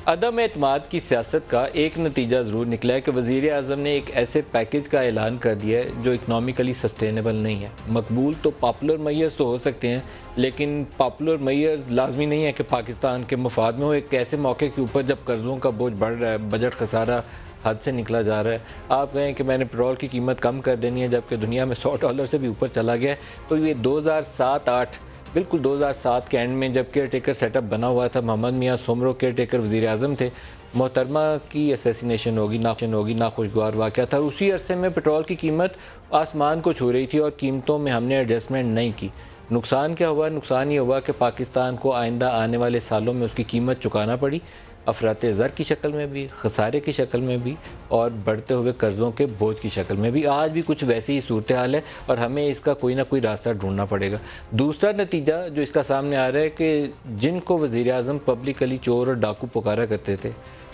عدم اعتماد کی سیاست کا ایک نتیجہ ضرور نکلا ہے کہ وزیر اعظم نے ایک ایسے پیکج کا اعلان کر دیا ہے جو اکنامیکلی سسٹینیبل نہیں ہے۔ مقبول تو پاپولر میئرز تو ہو سکتے ہیں، لیکن پاپولر میئرز لازمی نہیں ہے کہ پاکستان کے مفاد میں ہو۔ ایک ایسے موقع کے اوپر جب قرضوں کا بوجھ بڑھ رہا ہے، بجٹ خسارہ حد سے نکلا جا رہا ہے، آپ کہیں کہ میں نے پیٹرول کی قیمت کم کر دینی ہے جبکہ دنیا میں $100 سے بھی اوپر چلا گیا ہے، تو یہ 2007-8 بالکل 2007 کے اینڈ میں جب کیئر ٹیکر سیٹ اپ بنا ہوا تھا، محمد میاں سومرو کیئر ٹیکر وزیر اعظم تھے، محترمہ کی اسیسینیشن ہوگی، ناخوشگوار واقعہ تھا۔ اسی عرصے میں پیٹرول کی قیمت آسمان کو چھو رہی تھی اور قیمتوں میں ہم نے ایڈجسٹمنٹ نہیں کی۔ نقصان کیا ہوا؟ نقصان یہ ہوا کہ پاکستان کو آئندہ آنے والے سالوں میں اس کی قیمت چکانا پڑی، افراط زر کی شکل میں بھی، خسارے کی شکل میں بھی، اور بڑھتے ہوئے قرضوں کے بوجھ کی شکل میں بھی۔ آج بھی کچھ ویسی ہی صورتحال ہے اور ہمیں اس کا کوئی نہ کوئی راستہ ڈھونڈنا پڑے گا۔ دوسرا نتیجہ جو اس کا سامنے آ رہا ہے کہ جن کو وزیر اعظم پبلکلی چور اور ڈاکو پکارا کرتے تھے،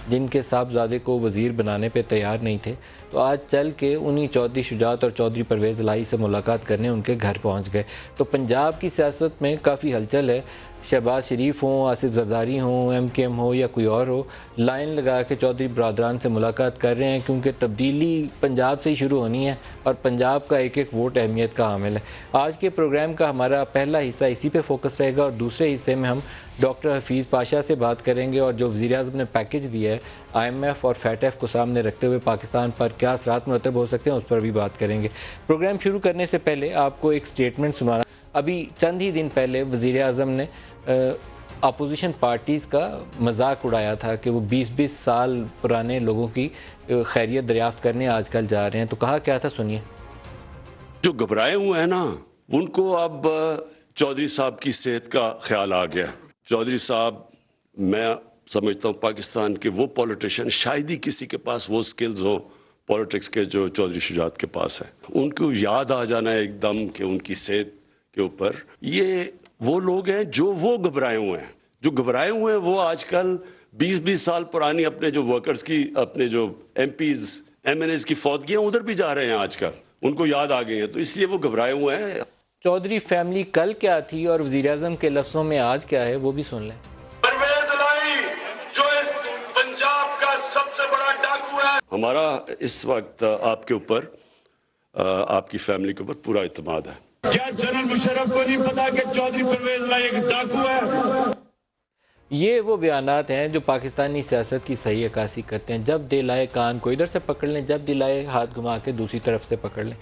جن کے صاحبزادے کو وزیر بنانے پہ تیار نہیں تھے، تو آج چل کے انہی چودھری شجاعت اور چودھری پرویز الہی سے ملاقات کرنے ان کے گھر پہنچ گئے۔ تو پنجاب کی سیاست میں کافی ہلچل ہے۔ شہباز شریف ہوں، آصف زرداری ہوں، ایم کے ایم ہو یا کوئی اور ہو، لائن لگا کے چودھری برادران سے ملاقات کر رہے ہیں، کیونکہ تبدیلی پنجاب سے ہی شروع ہونی ہے اور پنجاب کا ایک ایک ووٹ اہمیت کا حامل ہے۔ آج کے پروگرام کا ہمارا پہلا حصہ اسی پہ فوکس رہے گا اور دوسرے حصے میں ہم ڈاکٹر حفیظ پاشا سے بات کریں گے اور جو وزیر اعظم نے پیکج دیا ہے آئی ایم ایف اور فیٹ ایف کو سامنے رکھتے ہوئے پاکستان پر کیا اثرات مرتب ہو سکتے ہیں، اس پر بھی بات کریں گے۔ پروگرام شروع کرنے سے پہلے آپ کو ایک سٹیٹمنٹ سنانا، ابھی چند ہی دن پہلے وزیر اعظم نے اپوزیشن پارٹیز کا مذاق اڑایا تھا کہ وہ 20-20 سال پرانے لوگوں کی خیریت دریافت کرنے آج کل جا رہے ہیں، تو کہا کیا تھا، سنیے۔ جو گھبرائے ہوئے ہیں نا، ان کو اب چودھری صاحب کی صحت کا خیال آ گیا۔ چودھری صاحب، میں سمجھتا ہوں پاکستان کے وہ پولیٹیشین شاید ہی کسی کے پاس وہ سکلز ہو پولیٹکس کے جو چودھری شجاعت کے پاس ہے۔ ان کو یاد آ جانا ہے ایک دم کہ ان کی صحت کے اوپر، یہ وہ لوگ ہیں جو وہ گھبرائے ہوئے ہیں۔ جو گھبرائے ہوئے ہیں وہ آج کل 20-20 سال پرانی اپنے جو ورکرز کی، اپنے جو MPs MNAs کی فوتگیاں ادھر بھی جا رہے ہیں آج کل، ان کو یاد آ گئی ہیں، تو اس لیے وہ گھبرائے ہوئے ہیں۔ چودھری فیملی کل کیا تھی اور وزیر اعظم کے لفظوں میں آج کیا ہے، وہ بھی سن لیں۔ پرویز الہی جو اس پنجاب کا سب سے بڑا ڈاکو ہے۔ ہمارا اس وقت آپ کے اوپر، آپ کی فیملی کے اوپر پورا اعتماد ہے۔ کیا جنرل مشرف کو نہیں پتا کہ چودھری پرویز الہی ایک ڈاکو ہے؟ یہ وہ بیانات ہیں جو پاکستانی سیاست کی صحیح عکاسی کرتے ہیں۔ جب دل آئے کان کو ادھر سے پکڑ لیں، جب دل آئے ہاتھ گھما کے دوسری طرف سے پکڑ لیں۔